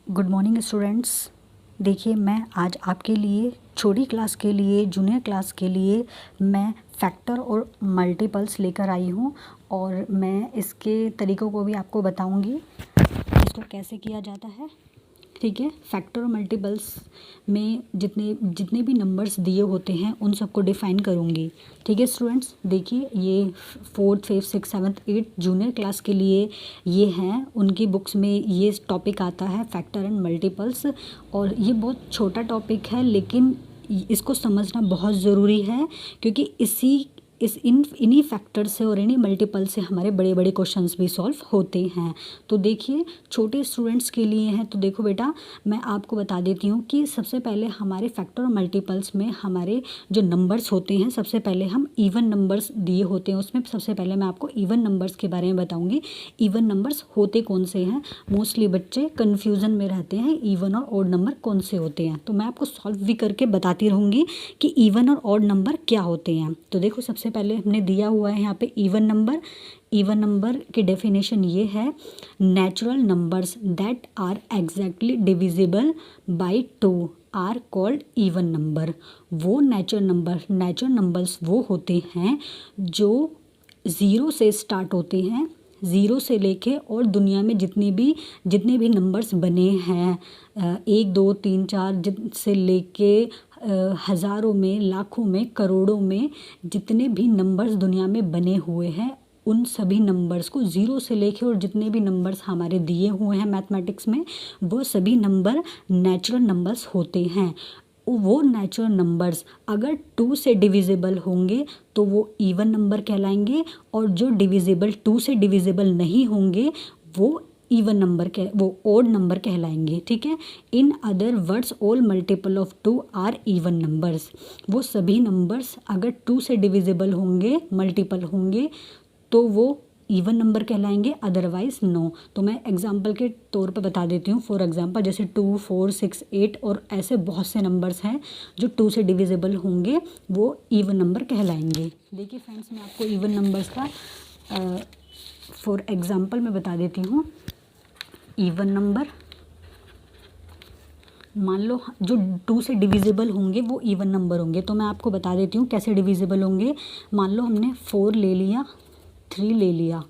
Good morning students. देखिए, मैं आज आपके लिए छोटी क्लास के लिए, जूनियर क्लास के लिए मैं फैक्टर और मल्टीपल्स लेकर आई हूँ और मैं इसके तरीक़ों को भी आपको बताऊँगी इसको कैसे किया जाता है। ठीक है, फैक्टर और मल्टीपल्स में जितने भी नंबर्स दिए होते हैं उन सबको डिफ़ाइन करूँगी। ठीक है स्टूडेंट्स, देखिए ये 4th 5th 6th 7th 8th junior class के लिए ये हैं, उनकी बुक्स में ये टॉपिक आता है फैक्टर एंड मल्टीपल्स। और ये बहुत छोटा टॉपिक है लेकिन इसको समझना बहुत ज़रूरी है, क्योंकि इन्हीं फैक्टर से और इन्हीं मल्टीपल से हमारे बड़े बड़े क्वेश्चंस भी सॉल्व होते हैं। तो देखिए, छोटे स्टूडेंट्स के लिए हैं। तो देखो बेटा, मैं आपको बता देती हूँ कि सबसे पहले हमारे फैक्टर और मल्टीपल्स में हमारे जो नंबर्स होते हैं, सबसे पहले हम इवन नंबर्स दिए होते हैं। उसमें सबसे पहले मैं आपको इवन नंबर्स के बारे में बताऊँगी। इवन नंबर्स होते कौन से हैं, मोस्टली बच्चे कन्फ्यूज़न में रहते हैं इवन और ऑड नंबर कौन से होते हैं। तो मैं आपको सॉल्व भी करके बताती रहूँगी कि इवन और ऑड नंबर क्या होते हैं। तो देखो, सबसे पहले हमने दिया हुआ है यहाँ पे इवन नंबर। इवन नंबर की डेफिनेशन ये है, natural numbers that are exactly divisible by 2 are called even number. वो नेचुरल नंबर्स वो होते हैं जो 0 से स्टार्ट होते हैं, 0 से लेके और दुनिया में जितने भी नंबर्स बने हैं, 1 2 3 4 से लेके हज़ारों में, लाखों में, करोड़ों में जितने भी नंबर्स दुनिया में बने हुए हैं, उन सभी नंबर्स को 0 से लेके और जितने भी नंबर्स हमारे दिए हुए हैं मैथमेटिक्स में, वो सभी नंबर नेचुरल नंबर्स होते हैं। वो नेचुरल नंबर्स अगर 2 से डिविजिबल होंगे तो वो इवन नंबर कहलाएंगे, और जो 2 से डिविजिबल नहीं होंगे वो ऑड नंबर कहलाएंगे। ठीक है, in other words all multiple of 2 are even numbers. वो सभी नंबर्स अगर 2 से डिविजिबल होंगे, मल्टीपल होंगे, तो वो इवन नंबर कहलाएंगे, अदरवाइज नो। तो मैं एग्जांपल के तौर पर बता देती हूँ। फॉर एग्जांपल जैसे 2 4 6 8 और ऐसे बहुत से नंबर्स हैं जो 2 से डिविजिबल होंगे, वो इवन नंबर कहलाएंगे। देखिए फ्रेंड्स, मैं आपको इवन नंबर्स का फॉर एग्जांपल मैं बता देती हूँ। इवन नंबर, मान लो जो 2 से डिविजिबल होंगे वो इवन नंबर होंगे। तो मैं आपको बता देती हूँ कैसे डिविजिबल होंगे। मान लो हमने 4 ले लिया, 3 ले लिया।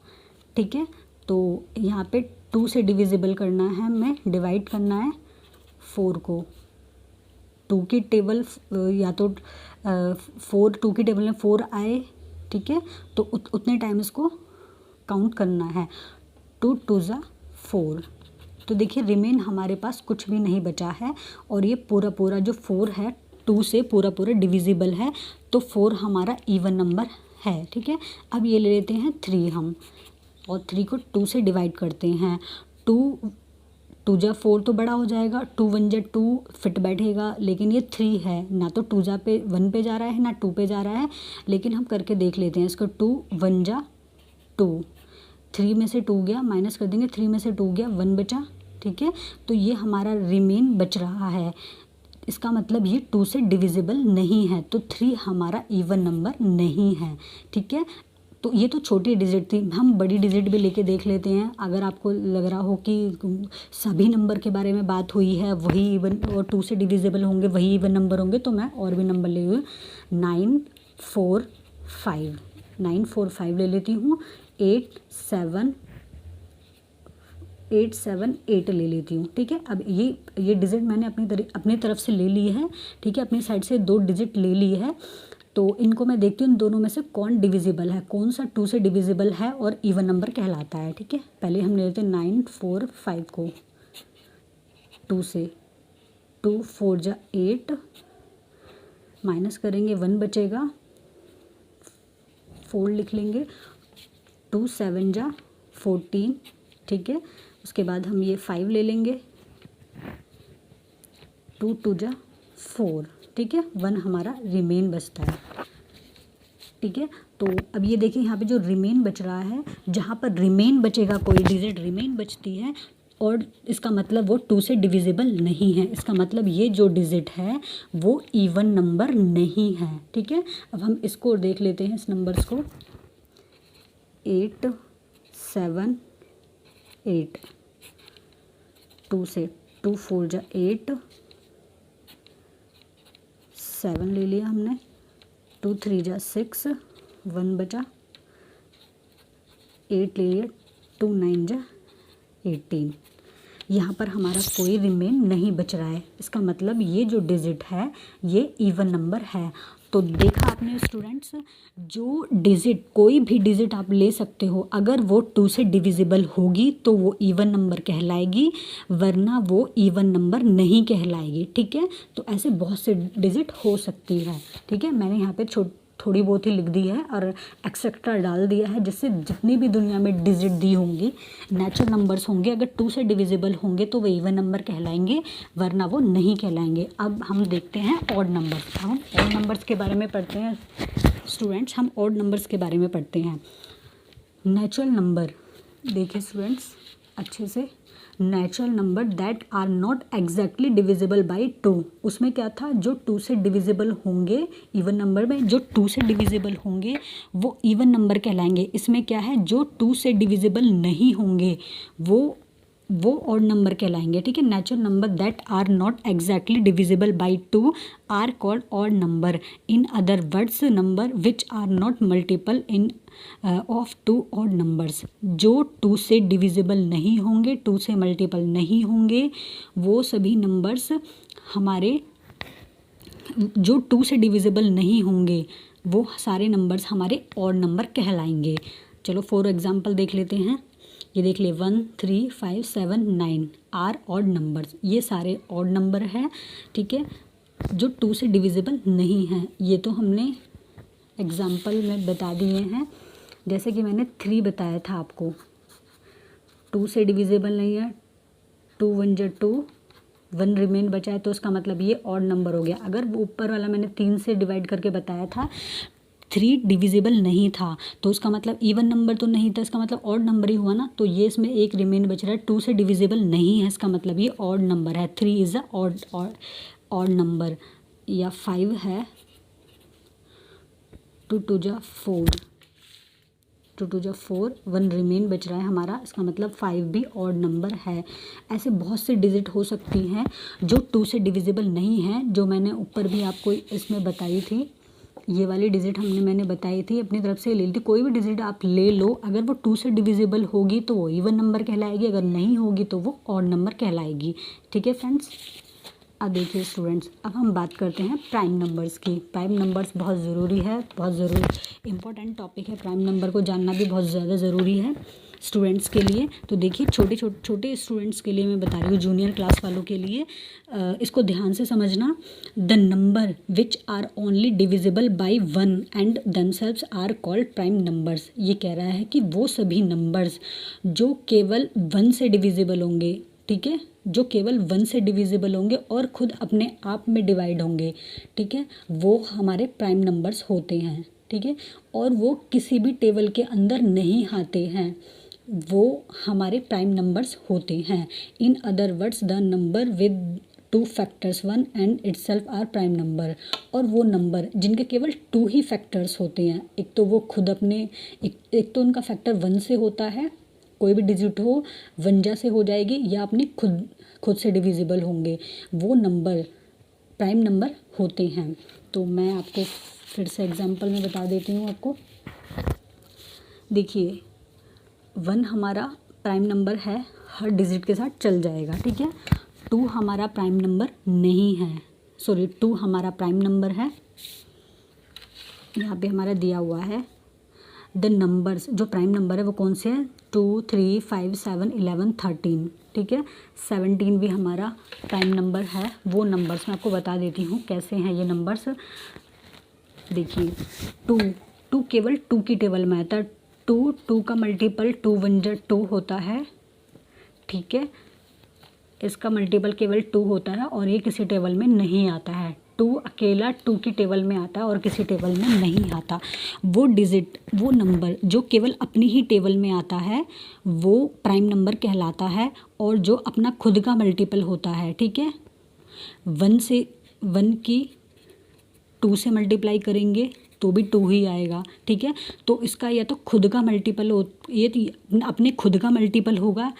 ठीक है, तो यहाँ पे 2 से डिविजिबल करना है, हमें डिवाइड करना है 4 को। 2 की टेबल या तो 2 की टेबल में 4 आए, ठीक है, तो उतने टाइम इसको काउंट करना है। 2 2 ज़ा 4। तो देखिए, रिमेन हमारे पास कुछ भी नहीं बचा है, और ये पूरा जो 4 है 2 से पूरा डिविजिबल है, तो 4 हमारा इवन नंबर है। ठीक है, अब ये ले लेते हैं 3 हम, और 3 को 2 से डिवाइड करते हैं। 2 2 जा 4 तो बड़ा हो जाएगा, 2 1 जा 2 फिट बैठेगा, लेकिन ये 3 है, ना तो 2 जा पे 1 पे जा रहा है, ना 2 पे जा रहा है। लेकिन हम करके देख लेते हैं इसको। 2 1 जा 2, 3 में से 2 गया, माइनस कर देंगे, 3 में से 2 गया, 1 बचा। ठीक है, तो ये हमारा रिमेन बच रहा है। इसका मतलब ये 2 से डिविजिबल नहीं है, तो 3 हमारा इवन नंबर नहीं है। ठीक है, तो ये तो छोटी डिजिट थी। हम बड़ी डिजिट भी लेके देख लेते हैं। अगर आपको लग रहा हो कि सभी नंबर के बारे में बात हुई है, वही इवन और 2 से डिविजिबल होंगे, वही इवन नंबर होंगे, तो मैं और भी नंबर ले लूँ। 9 4 5 ले लेती हूँ। 8 7 8 ले लेती हूँ। ठीक है, अब ये डिजिट मैंने अपनी तरफ से ले ली है। ठीक है, अपनी साइड से 2 डिजिट ले ली है। तो इनको मैं देखती हूँ इन दोनों में से कौन डिविजिबल है, कौन सा 2 से डिविजिबल है और इवन नंबर कहलाता है। ठीक है, पहले हम ले लेते हैं 9 4 5 को 2 से। 2 4 जा 8, माइनस करेंगे, 1 बचेगा, 4 लिख लेंगे। 2 7 जा 14। ठीक है, उसके बाद हम ये 5 ले लेंगे। 2 2 जा 4। ठीक है, 1 हमारा रिमेन बचता है। ठीक है, तो अब ये देखिए यहाँ पे जो रिमेन बच रहा है, जहाँ पर रिमेन बचेगा, कोई डिजिट रिमेन बचती है, और इसका मतलब वो 2 से डिविजिबल नहीं है। इसका मतलब ये जो डिजिट है वो इवन नंबर नहीं है। ठीक है, अब हम इसको देख लेते हैं, इस नंबर्स को। 8 7 8, 2 से 2 4 जा 8, 7 ले लिया हमने, 2 3 जा 6, 1 बचा, 8 ले लिया, 2 9 जा 18। यहाँ पर हमारा कोई रिमेन नहीं बच रहा है, इसका मतलब ये जो डिजिट है ये इवन नंबर है। तो देखा आपने स्टूडेंट्स, जो डिजिट, कोई भी डिजिट आप ले सकते हो, अगर वो 2 से डिविजिबल होगी तो वो इवन नंबर कहलाएगी, वरना वो इवन नंबर नहीं कहलाएगी। ठीक है, तो ऐसे बहुत से डिजिट हो सकती है। ठीक है, मैंने यहाँ पे थोड़ी बहुत ही लिख दी है और एक्सेट्रा डाल दिया है, जिससे जितनी भी दुनिया में डिजिट दी होंगी, नेचुरल नंबर्स होंगे, अगर 2 से डिविजिबल होंगे तो वो इवन नंबर कहलाएंगे, वरना वो नहीं कहलाएंगे। अब हम देखते हैं ऑड नंबर्स। हम ऑड नंबर्स के बारे में पढ़ते हैं स्टूडेंट्स, हम ऑड नंबर्स के बारे में पढ़ते हैं। नेचुरल नंबर, देखिए स्टूडेंट्स अच्छे से, natural number that are not exactly divisible by 2, उसमें क्या था, जो 2 से डिविजिबल होंगे, इवन नंबर में जो 2 से डिविजिबल होंगे वो इवन नंबर कहलाएंगे। इसमें क्या है, जो 2 से डिविजिबल नहीं होंगे वो ऑड नंबर कहलाएंगे। ठीक है, natural number that are not exactly divisible by 2 are called odd number. In other words, number which are not multiple in of 2 odd numbers. जो 2 से डिविजिबल नहीं होंगे, 2 से मल्टीपल नहीं होंगे, वो सभी नंबर्स हमारे, जो 2 से डिविजिबल नहीं होंगे वो सारे नंबर्स हमारे ऑड नंबर कहलाएंगे। चलो फॉर एग्जांपल देख लेते हैं। ये देख लिए 1 3 5 7 9 आर ऑड नंबर्स, ये सारे ऑड नंबर है। ठीक है, जो 2 से डिविजिबल नहीं हैं, ये तो हमने एग्जाम्पल में बता दिए हैं। जैसे कि मैंने 3 बताया था आपको, 2 से डिविजिबल नहीं है, 2 1 जा 2, 1 रिमेन बचा है, तो उसका मतलब ये ऑड नंबर हो गया। अगर वो ऊपर वाला मैंने 3 से डिवाइड करके बताया था, 3 डिविजिबल नहीं था, तो उसका मतलब इवन नंबर तो नहीं था, इसका मतलब ऑड नंबर ही हुआ ना। तो ये इसमें एक रिमेन बच रहा है, 2 से डिविजिबल नहीं है, इसका मतलब ये ऑड नंबर है। 3 इज़ अ ऑड नंबर। या 5 है, 2 2 जा 4, 2 2 जा 4, 1 रिमेन बच रहा है हमारा, इसका मतलब 5 भी ऑड नंबर है। ऐसे बहुत से डिजिट हो सकती हैं जो 2 से डिविजिबल नहीं हैं, जो मैंने ऊपर भी आपको इसमें बताई थी। ये वाली डिजिट मैंने बताई थी, अपनी तरफ से ले ली थी। कोई भी डिजिट आप ले लो, अगर वो 2 से डिविजिबल होगी तो वो इवन नंबर कहलाएगी, अगर नहीं होगी तो वो ऑड नंबर कहलाएगी। ठीक है फ्रेंड्स, अब देखिए स्टूडेंट्स, अब हम बात करते हैं प्राइम नंबर्स की। प्राइम नंबर्स बहुत ज़रूरी है, बहुत ज़रूरी इंपॉर्टेंट टॉपिक है। प्राइम नंबर को जानना भी बहुत ज़्यादा ज़रूरी है स्टूडेंट्स के लिए। तो देखिए छोटे स्टूडेंट्स के लिए मैं बता रही हूँ, जूनियर क्लास वालों के लिए इसको ध्यान से समझना। The number which are only divisible by 1 and themselves are called prime numbers. ये कह रहा है कि वो सभी नंबर्स जो केवल 1 से डिविजिबल होंगे, ठीक है, जो केवल 1 से डिविजिबल होंगे और ख़ुद अपने आप में डिवाइड होंगे, ठीक है, वो हमारे प्राइम नंबर्स होते हैं। ठीक है, और वो किसी भी टेबल के अंदर नहीं आते हैं, वो हमारे प्राइम नंबर्स होते हैं। In other words, the number with 2 factors 1 and itself are prime number. और वो नंबर जिनके केवल 2 ही फैक्टर्स होते हैं, एक तो वो खुद अपने, एक तो उनका फैक्टर 1 से होता है, कोई भी डिजिट हो 1 से हो जाएगी, या अपनी खुद से डिविजिबल होंगे, वो नंबर प्राइम नंबर होते हैं। तो मैं आपको फिर से एग्जांपल में बता देती हूँ आपको। देखिए 1 हमारा प्राइम नंबर है, हर डिजिट के साथ चल जाएगा। ठीक है, 2 हमारा प्राइम नंबर नहीं है, 2 हमारा प्राइम नंबर है, यहाँ पे हमारा दिया हुआ है। द नंबर्स, जो प्राइम नंबर है वो कौन से हैं, 2 3 5 7 11 13। ठीक है, 17 भी हमारा प्राइम नंबर है। वो नंबर्स मैं आपको बता देती हूँ कैसे हैं ये नंबर्स। देखिए 2 केवल 2 की टेबल में आता है, 2 का मल्टीपल 2 1 जा 2 होता है। ठीक है, इसका मल्टीपल केवल 2 होता है और ये किसी टेबल में नहीं आता है। 2 अकेला 2 की टेबल में आता है और किसी टेबल में नहीं आता। वो डिजिट, वो नंबर जो केवल अपनी ही टेबल में आता है वो प्राइम नंबर कहलाता है, और जो अपना खुद का मल्टीपल होता है, ठीक है, 1 की 2 से मल्टीप्लाई करेंगे तो भी 2 ही आएगा, ठीक है। तो इसका या तो खुद का मल्टीपल हो, ये अपने खुद का मल्टीपल होगा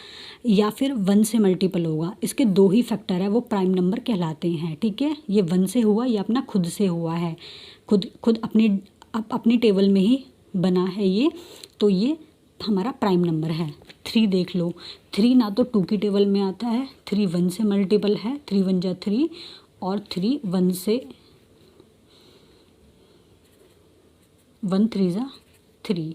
या फिर 1 से मल्टीपल होगा। इसके 2 ही फैक्टर है, वो प्राइम नंबर कहलाते हैं, ठीक है। ये 1 से हुआ या अपना खुद से हुआ है, खुद अपनी टेबल में ही बना है ये, तो ये हमारा प्राइम नंबर है। 3 देख लो, 3 ना तो 2 की टेबल में आता है, 3 1 से मल्टीपल है, 3 1 जा 3 और 3 1 से 1 3 जा 3।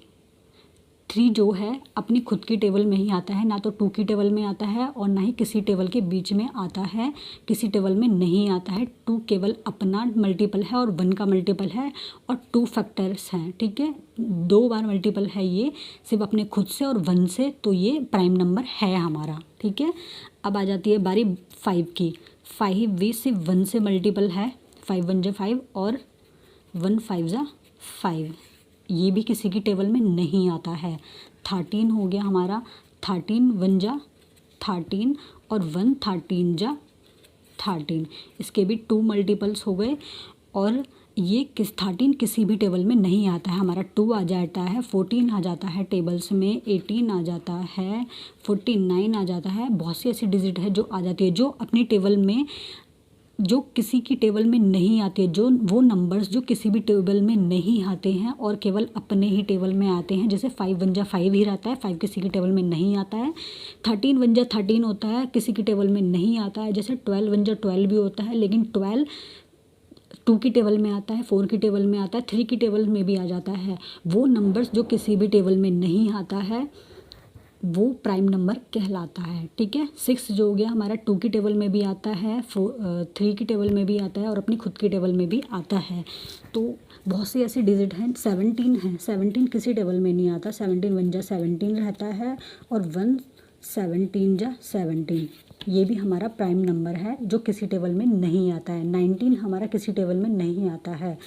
3 जो है अपनी खुद की टेबल में ही आता है, ना तो 2 की टेबल में आता है और ना ही किसी टेबल के बीच में आता है, किसी टेबल में नहीं आता है। 2 केवल अपना मल्टीपल है और 1 का मल्टीपल है और 2 फैक्टर्स हैं, ठीक है। 2 बार मल्टीपल है ये सिर्फ अपने खुद से और 1 से, तो ये प्राइम नंबर है हमारा, ठीक है। अब आ जाती है बारी 5 की। 5 भी सिर्फ 1 से मल्टीपल है, 5 1 जा 5 और 1 5 जा 5, ये भी किसी की टेबल में नहीं आता है। 13 हो गया हमारा, 13 1 जा 13 और 1 13 जा 13, इसके भी 2 मल्टीपल्स हो गए। और ये 13 किसी भी टेबल में नहीं आता है, हमारा 2 आ जाता है, 14 आ जाता है टेबल्स में, 18 आ जाता है, 49 आ जाता है। बहुत सी ऐसी डिजिट है जो आ जाती है, जो अपनी टेबल में, जो किसी की टेबल में नहीं आती है, जो वो नंबर्स जो किसी भी टेबल में नहीं आते हैं और केवल अपने ही टेबल में आते हैं। जैसे 5 1 जा 5 ही रहता है, 5 किसी की टेबल में नहीं आता है। 13 1 जा 13 होता है, किसी की टेबल में नहीं आता है। जैसे 12 1 जा 12 भी होता है, लेकिन 12 2 की टेबल में आता है, 4 की टेबल में आता है, 3 की टेबल में भी आ जाता है। वो नंबर्स जो किसी भी टेबल में नहीं आता है वो प्राइम नंबर कहलाता है, ठीक है। 6 जो हो गया हमारा 2 की टेबल में भी आता है, 3 की टेबल में भी आता है और अपनी खुद की टेबल में भी आता है। तो बहुत सी ऐसी डिजिट हैं। 17 है, 17 किसी टेबल में नहीं आता, 17 1 जा 17 रहता है और 1 17 जा 17, ये भी हमारा प्राइम नंबर है जो किसी टेबल में नहीं आता है। 19 हमारा किसी टेबल में नहीं आता है,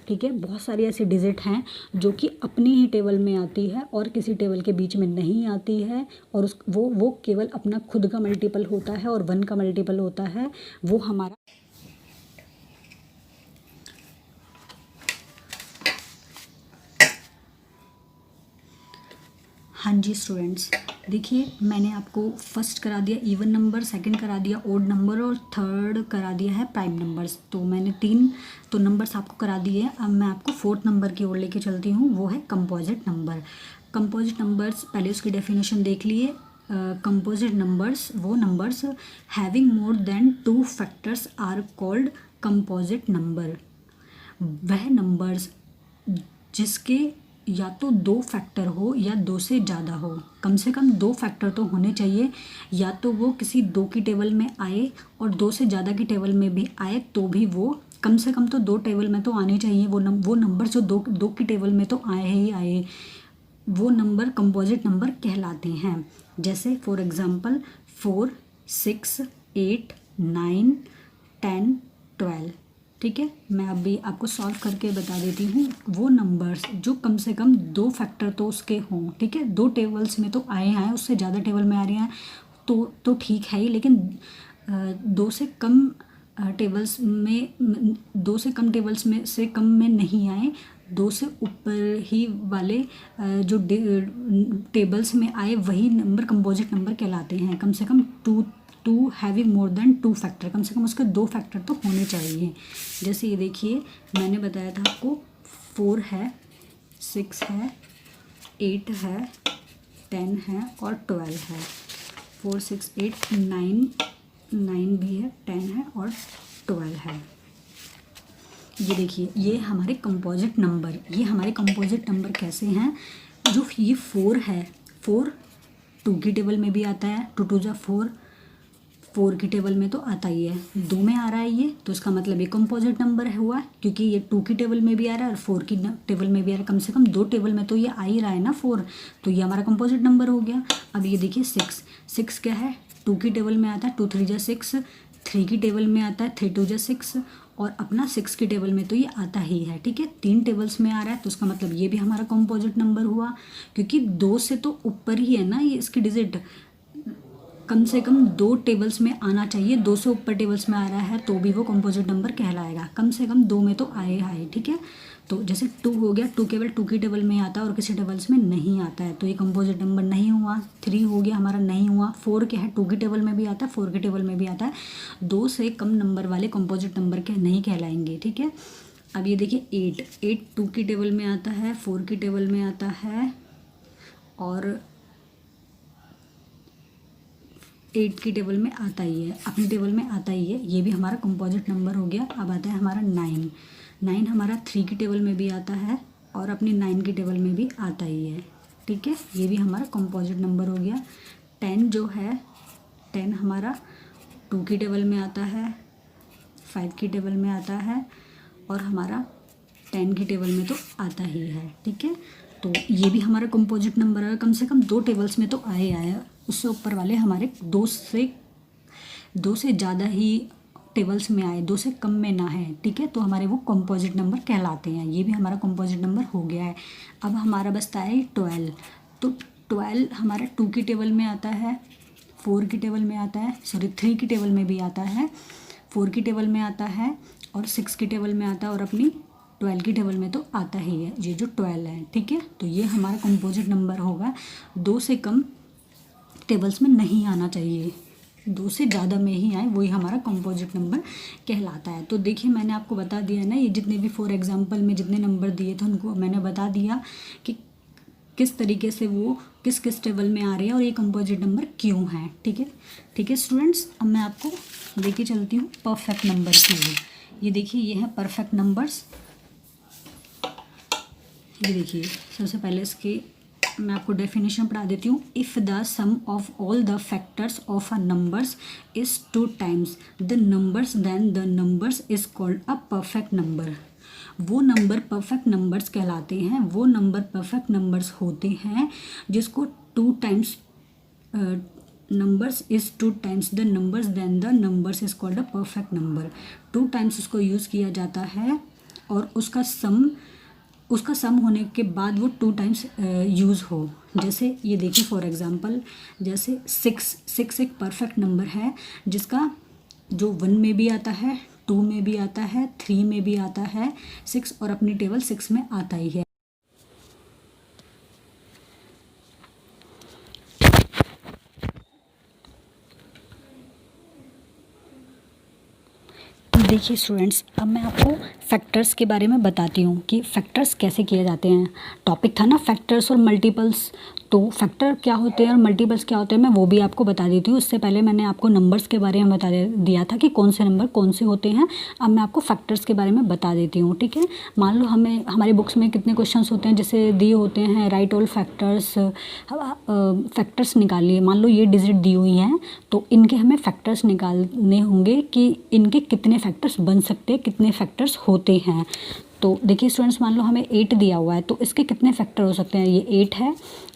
ठीक है। बहुत सारी ऐसी डिजिट हैं जो कि अपनी ही टेबल में आती है और किसी टेबल के बीच में नहीं आती है, और वो केवल अपना खुद का मल्टीपल होता है और 1 का मल्टीपल होता है, वो हमारा। हाँ जी स्टूडेंट्स, देखिए मैंने आपको फर्स्ट करा दिया इवन नंबर, सेकंड करा दिया ओड नंबर और थर्ड करा दिया है प्राइम नंबर्स। तो मैंने 3 तो नंबर्स आपको करा दिए हैं। अब मैं आपको 4th नंबर की ओर लेके चलती हूँ, वो है कंपोजिट नंबर। कंपोजिट नंबर्स, पहले उसकी डेफिनेशन देख लिए। कंपोजिट नंबर्स वो numbers having more than 2 factors are called composite number. वह नंबर्स जिसके या तो 2 फैक्टर हो या 2 से ज़्यादा हो, कम से कम 2 फैक्टर तो होने चाहिए, या तो वो किसी 2 की टेबल में आए और 2 से ज़्यादा की टेबल में भी आए, तो भी वो कम से कम तो 2 टेबल में तो आने चाहिए। वो नंबर जो 2 की टेबल में तो आए ही आए, वो नंबर कंपोजिट नंबर कहलाते हैं। जैसे फॉर एग्ज़ाम्पल 4 6 8 9 10 12, ठीक है। मैं अभी आपको सॉल्व करके बता देती हूँ। वो नंबर्स जो कम से कम 2 फैक्टर तो उसके हों, ठीक है। 2 टेबल्स में तो आए हैं, उससे ज़्यादा टेबल में आ रही हैं तो ठीक है ही, लेकिन 2 से कम टेबल्स में 2 से कम टेबल्स में से कम में नहीं आए, 2 से ऊपर ही वाले जो टेबल्स में आए वही नंबर कंपोजिट नंबर कहलाते हैं। कम से कम 2 हैविंग मोर देन 2 फैक्टर, कम से कम उसके 2 फैक्टर तो होने चाहिए। जैसे ये देखिए मैंने बताया था आपको 4 है, 6 है, 8 है, 10 है और 12 है। 4 6 8 9 भी है, 10 है और 12 है। ये देखिए ये हमारे कंपोजिट नंबर। ये हमारे कंपोजिट नंबर कैसे हैं? जो ये 4 है, 4 2 की टेबल में भी आता है, 2 2 जा 4 की टेबल में तो आता ही है। 2 में आ रहा है ये, तो इसका मतलब ये कंपोजिट नंबर हुआ, क्योंकि ये 2 की टेबल में भी आ रहा है और 4 की टेबल में भी आ रहा है। कम से कम 2 टेबल में तो ये आ ही रहा है ना 4, तो ये हमारा कंपोजिट नंबर हो गया। अब ये देखिए 6 क्या है? 2 की टेबल में आता है, 2 3 जा 6, 3 की टेबल में आता है, 3 2 जा 6 और अपना 6 की टेबल में तो ये आता ही है, ठीक है। 3 टेबल्स में आ रहा है, तो उसका मतलब ये भी हमारा कंपोजिट नंबर हुआ, क्योंकि 2 से तो ऊपर ही है ना ये इसकी डिजिट। कम से कम 2 टेबल्स में आना चाहिए, 2 से ऊपर टेबल्स में आ रहा है तो भी वो कंपोजिट नंबर कहलाएगा। कम से कम 2 में तो आए, ठीक है। तो जैसे 2 हो गया, 2 केवल 2 की टेबल में आता है और किसी टेबल्स में नहीं आता है, तो ये कंपोजिट नंबर नहीं हुआ। 3 हो गया हमारा, नहीं हुआ। 4 क्या है, 2 की टेबल में भी आता है, 4 की टेबल में भी आता है। 2 से कम नंबर वाले कंपोजिट नंबर के नहीं कहलाएंगे, ठीक है। अब ये देखिए 8 2 की टेबल में आता है, 4 की टेबल में आता है और 8 की टेबल में आता ही है, अपनी टेबल में आता ही है, ये भी हमारा कंपोजिट नंबर हो गया। अब आता है हमारा 9 हमारा 3 की टेबल में भी आता है और अपनी 9 की टेबल में भी आता ही है, ठीक है, ये भी हमारा कंपोजिट नंबर हो गया। 10 जो है, 10 हमारा 2 की टेबल में आता है, 5 की टेबल में आता है और हमारा 10 की टेबल में तो आता ही है, ठीक है। तो ये भी हमारा कंपोजिट नंबर है, कम से कम 2 टेबल्स में तो आया, उससे ऊपर वाले हमारे 2 से ज़्यादा ही टेबल्स में आए, 2 से कम में ना है, ठीक है, तो हमारे वो कंपोजिट नंबर कहलाते हैं। ये भी हमारा कंपोजिट नंबर हो गया है। अब हमारा बचता है 12, तो 12 हमारा 2 की टेबल में आता है, 4 की टेबल में आता है, सॉरी 3 की टेबल में भी आता है, 4 की टेबल में आता है और 6 की टेबल में आता है और अपनी 12 की टेबल में तो आता ही है, ये जो 12 है, ठीक है। तो ये हमारा कंपोजिट नंबर होगा, 2 से कम टेबल्स में नहीं आना चाहिए, 2 से ज़्यादा में ही आए, वही हमारा कंपोजिट नंबर कहलाता है। तो देखिए मैंने आपको बता दिया ना, ये जितने भी फॉर एग्जांपल में जितने नंबर दिए थे उनको मैंने बता दिया कि किस तरीके से वो किस किस टेबल में आ रहे हैं और ये कंपोजिट नंबर क्यों हैं, ठीक है। ठीक है स्टूडेंट्स, अब मैं आपको लेके चलती हूँ परफेक्ट नंबर की ओर। ये देखिए, ये है परफेक्ट नंबर्स। ये देखिए, सबसे पहले इसके मैं आपको डेफिनेशन पढ़ा देती हूँ। If the sum of all the factors of a numbers is 2 times the numbers then the numbers is called a perfect number. वो नंबर परफेक्ट नंबर्स कहलाते हैं, वो नंबर परफेक्ट नंबर्स होते हैं जिसको 2 times numbers is 2 times the numbers then the numbers is called a perfect number. 2 times उसको use किया जाता है और उसका सम होने के बाद वो 2 टाइम्स यूज़ हो। जैसे ये देखिए फॉर एग्जांपल, जैसे 6 एक परफेक्ट नंबर है जिसका जो 1 में भी आता है, 2 में भी आता है, 3 में भी आता है, 6 और अपनी टेबल 6 में आता ही है। देखिए स्टूडेंट्स, अब मैं आपको फैक्टर्स के बारे में बताती हूँ कि फैक्टर्स कैसे किए जाते हैं। टॉपिक था ना फैक्टर्स और मल्टीपल्स, तो फैक्टर क्या होते हैं और मल्टीपल्स क्या होते हैं मैं वो भी आपको बता देती हूँ। उससे पहले मैंने आपको नंबर्स के बारे में बता दिया था कि कौन से नंबर कौन से होते हैं। अब मैं आपको फैक्टर्स के बारे में बता देती हूँ, ठीक है। मान लो हमें हमारी बुक्स में कितने क्वेश्चंस होते हैं, जैसे दिए होते हैं राइट ऑल फैक्टर्स निकालिए। मान लो ये डिजिट दी हुई हैं तो इनके हमें फैक्टर्स निकालने होंगे कि इनके कितने फैक्टर्स बन सकते हैं, कितने फैक्टर्स होते हैं। तो देखिए स्टूडेंट्स, मान लो हमें 8 दिया हुआ है तो इसके कितने फैक्टर हो सकते हैं, ये 8 है,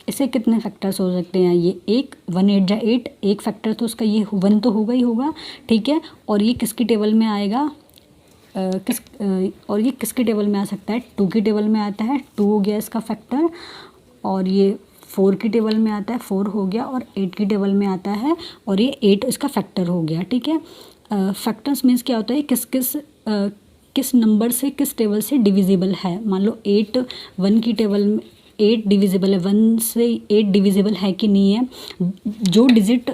इससे कितने फैक्टर्स हो सकते हैं, ये 1 8 जा 8, एक फैक्टर तो उसका ये 1 तो होगा ही होगा, ठीक है। और ये किसकी टेबल में आएगा, और ये किसकी टेबल में आ सकता है, 2 की टेबल में आता है, 2 हो गया इसका फैक्टर। और ये 4 की टेबल में आता है, 4 हो गया, और 8 की टेबल में आता है और ये 8 इसका फैक्टर हो गया, ठीक है। फैक्टर्स मीन्स क्या होता है, किस नंबर से किस टेबल से डिविजिबल है। मान लो 8 1 की टेबल में 8 डिविजिबल है, 1 से 8 डिविजिबल है कि नहीं है। जो डिजिट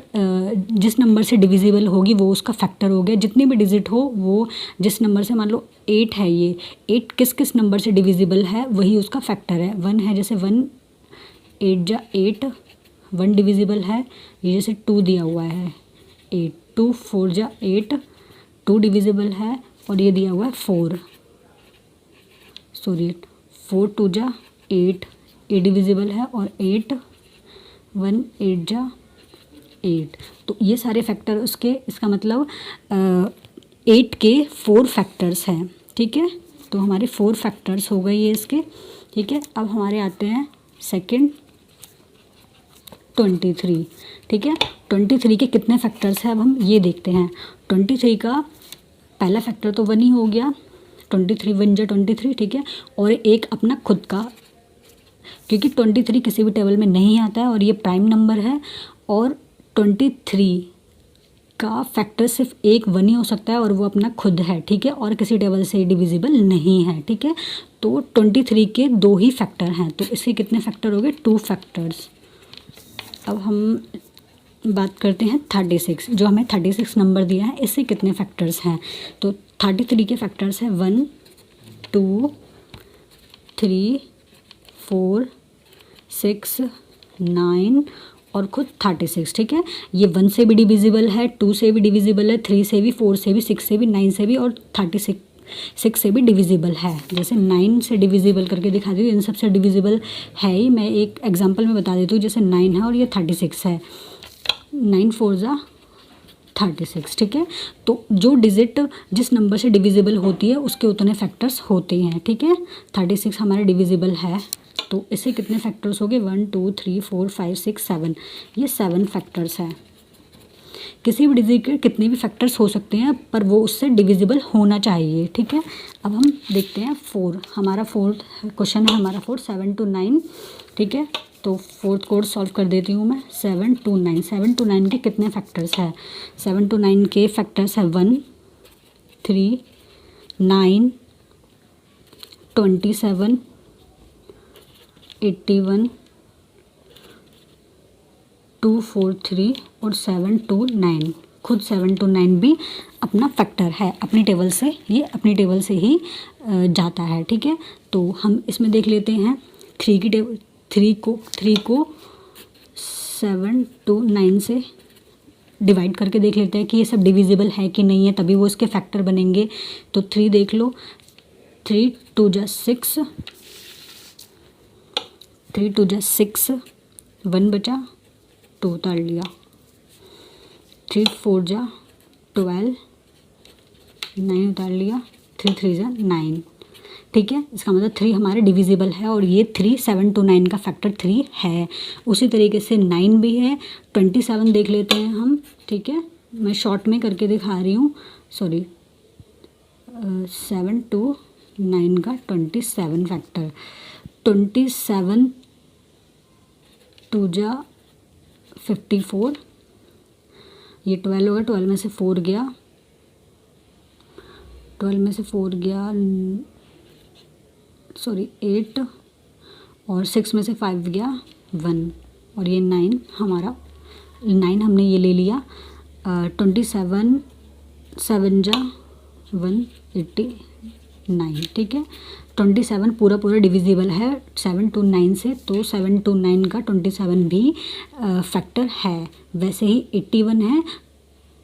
जिस नंबर से डिविजिबल होगी वो उसका फैक्टर हो गया। जितनी भी डिजिट हो वो जिस नंबर से, मान लो 8 है, ये 8 किस नंबर से डिविजिबल है वही उसका फैक्टर है। 1 है, जैसे 1 8 जा 8, 1 डिविजिबल है। ये जैसे 2 दिया हुआ है 8, 2 4 जा 8, 2 डिविजिबल है। और ये दिया हुआ है 4 2 जा 8, 8 डिविजिबल है। और 8 1 8 जा 8, तो ये सारे फैक्टर उसके, इसका मतलब 8 के 4 फैक्टर्स हैं, ठीक है। तो हमारे 4 फैक्टर्स हो गए ये इसके, ठीक है। अब हमारे आते हैं सेकंड 23, ठीक है। 23 के कितने फैक्टर्स हैं अब हम ये देखते हैं। 23 का पहला फैक्टर तो 1 ही हो गया, 23 1 जा 23, ठीक है। और एक अपना खुद का, क्योंकि 23 किसी भी टेबल में नहीं आता है और ये प्राइम नंबर है। और 23 इसका फैक्टर सिर्फ एक 1 ही हो सकता है और वो अपना खुद है, ठीक है, और किसी टेबल से डिविजिबल नहीं है, ठीक है। तो 23 के 2 ही फैक्टर हैं, तो इसके कितने फैक्टर हो गए? 2 फैक्टर्स। अब हम बात करते हैं 36, जो हमें 36 नंबर दिया है, इससे कितने फैक्टर्स हैं? तो 33 के फैक्टर्स हैं 1 2 3 4 6 9 और खुद 36, ठीक है। ये 1 से भी डिविजिबल है, 2 से भी डिविजिबल है, 3 से भी, 4 से भी, 6 से भी, 9 से भी और 36 से भी डिविजिबल है। जैसे 9 से डिविजिबल करके दिखा दी, इन सब से डिविजिबल है ही। मैं एक एग्जांपल में बता देती हूँ, जैसे 9 है और ये 36 है, 9 4 जा 36, ठीक है। तो जो डिजिट जिस नंबर से डिविजिबल होती है उसके उतने फैक्टर्स होते हैं, ठीक है। 36 हमारे डिविजिबल है, तो इससे कितने फैक्टर्स हो गए? 1 2 3 4 5 6 7, ये 7 फैक्टर्स है। किसी भी डिजिट के कितने भी फैक्टर्स हो सकते हैं, पर वो उससे डिविजिबल होना चाहिए, ठीक है। अब हम देखते हैं 4, हमारा 4th क्वेश्चन है हमारा 4 7 to 9, ठीक है। तो 4th कोड सॉल्व कर देती हूँ मैं। 7 to 9, 7 to 9 के कितने फैक्टर्स है? 7 to 9 के फैक्टर्स है 1 3 9 27 81 243 और 7 to 9। खुद 7 to 9 भी अपना फैक्टर है, अपनी टेबल से, ये अपनी टेबल से ही जाता है, ठीक है। तो हम इसमें देख लेते हैं 3 की टेबल, 3 को 7 to 9 से डिवाइड करके देख लेते हैं कि ये सब डिविजिबल है कि नहीं है, तभी वो इसके फैक्टर बनेंगे। तो 3 देख लो, 3 2 जा 6, 3 2 जा 6, 1 बचा, 2 उतार लिया, 3 4 जा 12, 9 उतार लिया, 3 3 जा 9, ठीक है। इसका मतलब 3 हमारे डिविजिबल है और ये 3 7 to 9 का फैक्टर 3 है। उसी तरीके से 9 भी है। 27 देख लेते हैं हम, ठीक है। मैं शॉर्ट में करके दिखा रही हूँ, सॉरी, 7 to 9 का 27 फैक्टर। 27 2 जा 54, ये 12 होगा, 12 में से 4 गया, 12 में से 4 गया, सॉरी 8, और 6 में से 5 गया 1, और ये 9 हमारा, 9 हमने ये ले लिया। 27 7 जा 189, ठीक है। 27 पूरा डिविजिबल है 7 to 9 से, तो 7 to 9 का 27 भी फैक्टर है। वैसे ही 81 है,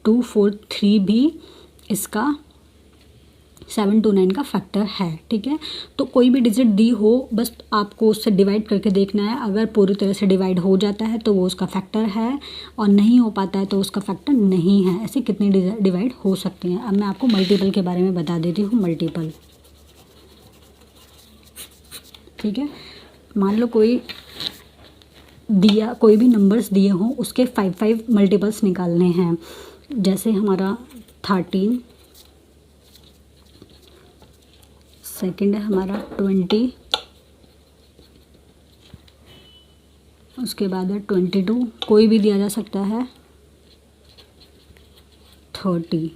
243 भी इसका 7 to 9 का फैक्टर है, ठीक है। तो कोई भी डिजिट दी हो, बस आपको उससे डिवाइड करके देखना है। अगर पूरी तरह से डिवाइड हो जाता है तो वो उसका फैक्टर है, और नहीं हो पाता है तो उसका फैक्टर नहीं है। ऐसे कितने डिवाइड हो सकते हैं? अब मैं आपको मल्टीपल के बारे में बता देती हूँ। मल्टीपल, ठीक है। मान लो कोई भी नंबर्स दिए हों, उसके 5 मल्टीपल्स निकालने हैं। जैसे हमारा 13, सेकंड है हमारा 20, उसके बाद है 22, कोई भी दिया जा सकता है 30,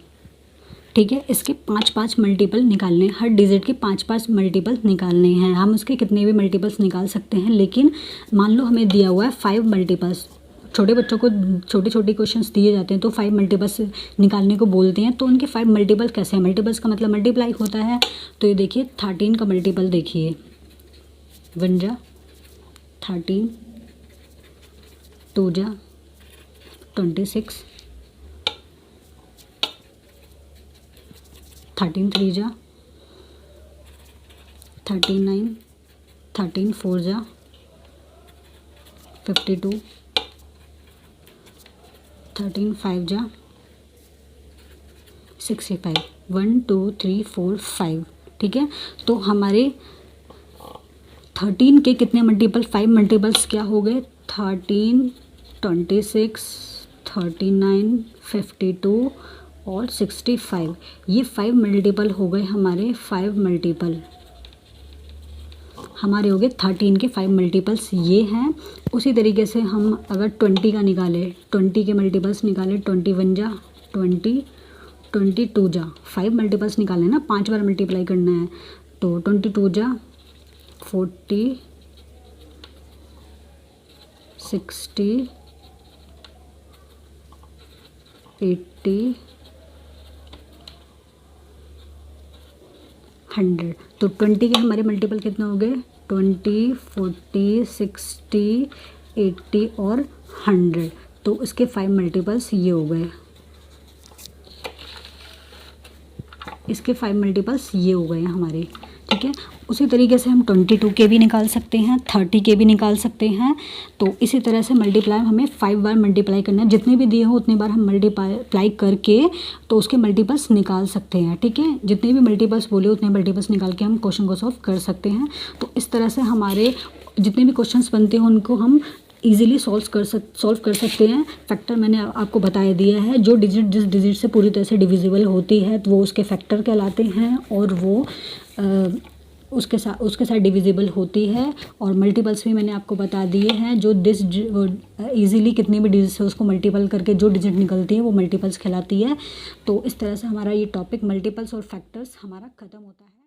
ठीक है। इसके 5 मल्टीपल निकालने, हर डिजिट के 5 मल्टीपल निकालने हैं। हम उसके कितने भी मल्टीपल्स निकाल सकते हैं, लेकिन मान लो हमें दिया हुआ है 5 मल्टीपल्स। छोटे बच्चों को छोटे क्वेश्चंस दिए जाते हैं तो 5 मल्टीपल्स निकालने को बोलते हैं, तो उनके 5 मल्टीपल कैसे हैं? मल्टीपल्स का मतलब मल्टीप्लाई होता है। तो ये देखिए 13 का मल्टीपल देखिए, 1 जा 13, 2 जा 26, 13 3 जा 39, 13 4 जा 52, 13 5 जा 65, 1 2 3 4 5, ठीक है। तो हमारे 13 के कितने मल्टीपल, 5 मल्टीपल्स क्या हो गए? 13, 26, 39, 52 और 65, ये 5 मल्टीपल हो गए हमारे। 5 मल्टीपल हमारे हो गए 13 के 5 मल्टीपल्स ये हैं। उसी तरीके से हम अगर 20 का निकालें, 20 के मल्टीपल्स निकालें, 21 जा 20, 22 जा 5 मल्टीपल्स निकालने ना, 5 बार मल्टीप्लाई करना है। तो 22 जा 40, 60, 80, 100। तो 20 के हमारे मल्टीपल कितने हो गए? 20, 40, 60, 80 और 100। तो इसके 5 मल्टीपल्स ये हो गए, इसके 5 मल्टीपल्स ये हो गए हमारे, ठीक है। उसी तरीके से हम 22 के भी निकाल सकते हैं, 30 के भी निकाल सकते हैं। तो इसी तरह से मल्टीप्लाई हमें 5 बार मल्टीप्लाई करना है, जितने भी दिए हो उतनी बार हम मल्टीप्लाई करके तो उसके मल्टीपल्स निकाल सकते हैं, ठीक है। जितने भी मल्टीपल्स बोले उतने मल्टीपल्स निकाल के हम क्वेश्चन को सॉल्व कर सकते हैं। तो इस तरह से हमारे जितने भी क्वेश्चंस बनते हैं उनको हम ईजिली सॉल्व कर सकते हैं। फैक्टर मैंने आपको बताया दिया है, जो डिजिट जिस डिजिट से पूरी तरह से डिविजिबल होती है तो वो उसके फैक्टर कहलाते हैं, और वो उसके साथ डिविजिबल होती है। और मल्टीपल्स भी मैंने आपको बता दिए हैं, जो ईजिली कितनी भी डिजिट से उसको मल्टीपल करके जो डिजिट निकलती है वो मल्टीपल्स कहलाती है। तो इस तरह से हमारा ये टॉपिक मल्टीपल्स और फैक्टर्स हमारा ख़त्म होता है।